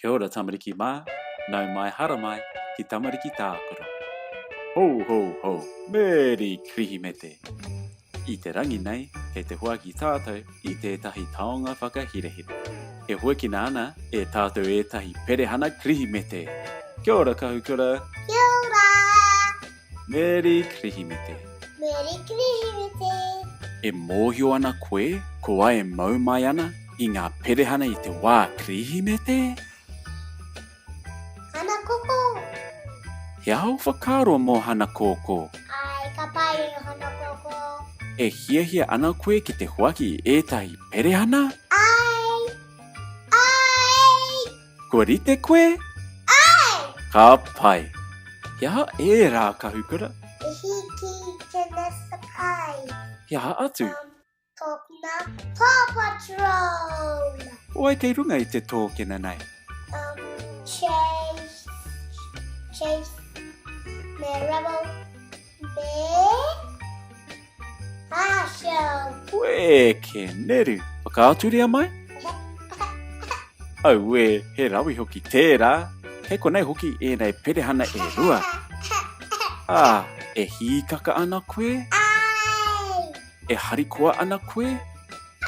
Kia ora tamariki mā, nau mai hara mai ki tamariki tākoro. Ho ho ho, meri krihi me te. I te rangi nei, kei te hua ki tātou i tētahi taonga whakahirehire. He huaki nā ana e tātou ētahi perehana krihi me te. Kia ora kahukura. Kia ora! Meri krihi me te. Meri krihi me te. E mōhio ana koe, ko ai e mau mai ana i ngā perehana i te wā krihi me te. Hana koko. He au whakaro mō hana kōkō. Ai, ka pai o hana koko. E hiahia ana koe ki te huaki i ētahi perehana. Ai! Ai! Kua rite koe? Ai! Ka pai. Ia e rā kahukura. E hiki tēnā sakai. Ia atu. Tōkuna Paw Patrol. Oi kei runga i te tōkena nei. Chase, me Rebel, me Marshall. Ue ke neru. Whakaaturia mai? Au we, he rawi hoki tērā. He konei hoki e nei perehana e rua. E hīkaka ana koe? Ai! E harikoa ana koe?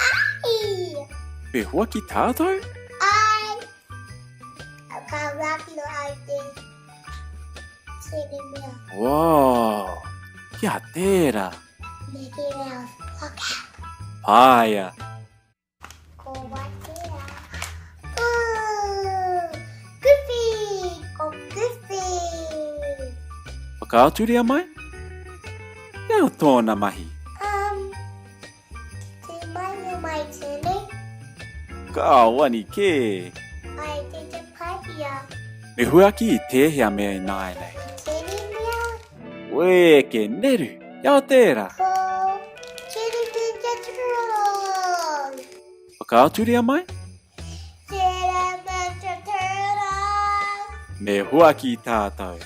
Ai! E hua ki tātou? Ai! Ka raki no ai te siri mea. Wow! Kia tērā. Mickey Mouse, look out. Pāia. Ko watea. Goofy! Ko Goofy! Whakaaturia mai? Iau tōna mahi. Te mai o mai tēne. Ka wani ke. Ai te paipia. Me huaki i tēhea mea i nāi nei. Tēne mea. Ue ke neru. Iau tērā. Ko Tēne Ninja Turtle. Whakaaturia mai? Tēne Ninja Turtle. Me huaki i tātou.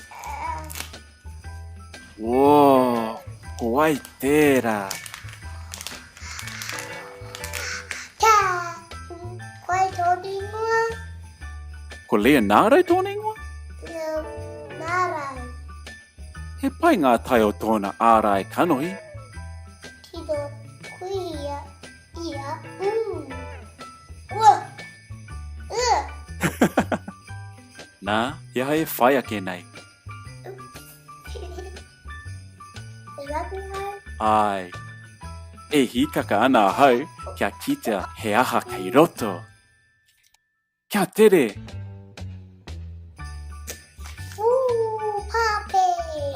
Wow! Ko ai tērā. Tā. Koe tōni mua. Ko Leonardo tōne ingoa? Nārau. He pai ngā tai o tōna ārai kanohi. Tino kuia. Ia. Ua. Nā, ia e whai ake nei. Rabi hai. Ai. E hīkaka ana hau, kia kitea he aha kei roto. Kia tere. Pape.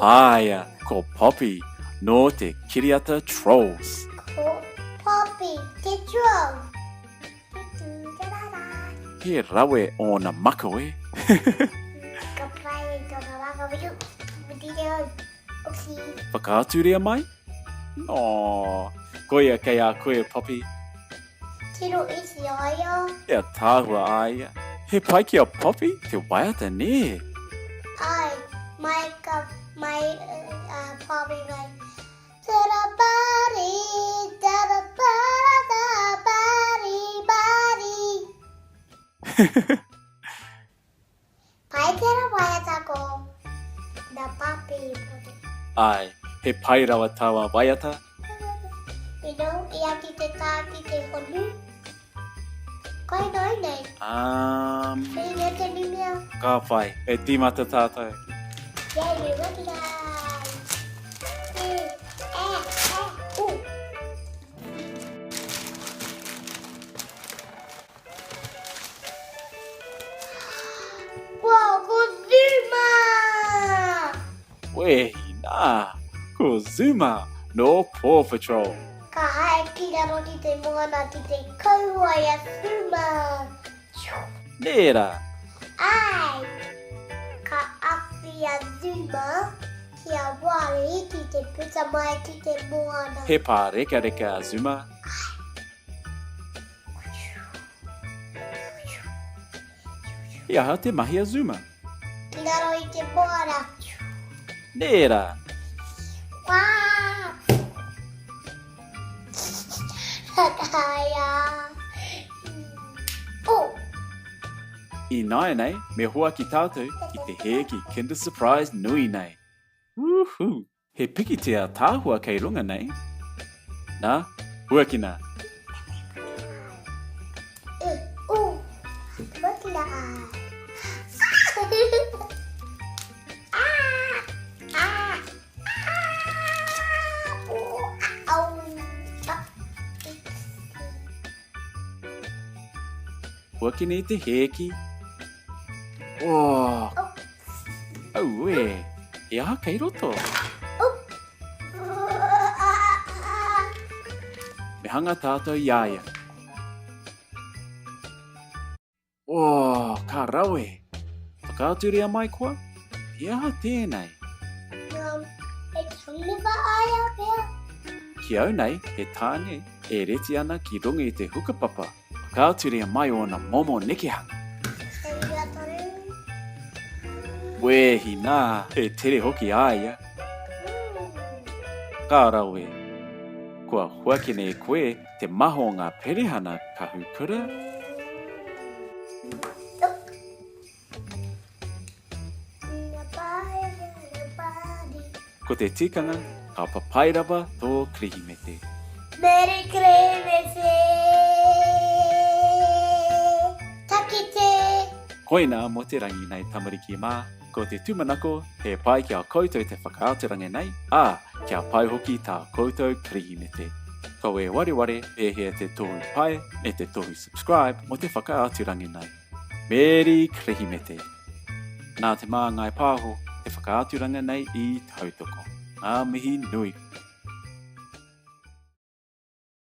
Pāia, ko Poppy, no te Kiriata Trolls. Ko Poppy. Te drone. He rawe o na makawe. Ka pai e tōna waka wiu. Mutire oi. Oki. Whakaaturia mai? No, koia kei a koe Poppy. Tino isi aia. Ia tāhua aia. He pai ki a Poppy, te waiata ne. Ai. Mai Poppy mai. Tera bari. Tera bari. Pai tera waiata ko. Na papi Poppy. Ai, he pai rawa tawa waiata. Ino, ia ki te tā ki te honu. Kai noi nei. Whina te nimia. Ka whai, e tīmata tātou. Yay, me recognize. Wow, Kazuma! Wehi nā, ko Zuma no Paw Patrol. Ka hae piraro ki te moana ki te kauai a Zuma. Nērā, Ai! Ka awhi a Zuma kia wari ki te puta mai ki te moana. he pā reka reka a Zuma. Ia ha te mahi a Zuma. Piraro i te moana. Nērā, Wā! Kaya. I nai nei, me hoa ki tātou ki te he ki Kinder Surprise nui nei. Woohoo! He pikitea tāhua kei runga nei. Nā, huakina. Huakina. Huakina I te heki. Oh! Au e, e aha kei roto. Me hanga tātou iaia. Oh, ka rawe. Whakāturia mai koa? E aha tēnei. E tangniwa aia pēr. Ki au nei, he tāne e reti ana ki runga I te hukapapa. Whakāturia mai o na momo nekehanga. Wehi nā, he tere hoki aia. Ka rawe. Kua huakine e koe te maho ngā perehana ka hukura. Ko te tikanga, ka papairawa tō krihimete. Merry Christmas! Takite! Koina mo te rangi nei tamariki mā, ko te tumanako he pai kia koutou te whakaaturanga nei, kia pai hoki tā koutou krihimete. Ko e wareware e hea te tohu pai e te tohu subscribe mo te whakaaturanga nei. Merry krihimete! Nā te mā ngai pāho, te whakaaturanga nei I tautoko. Ngā mihi nui.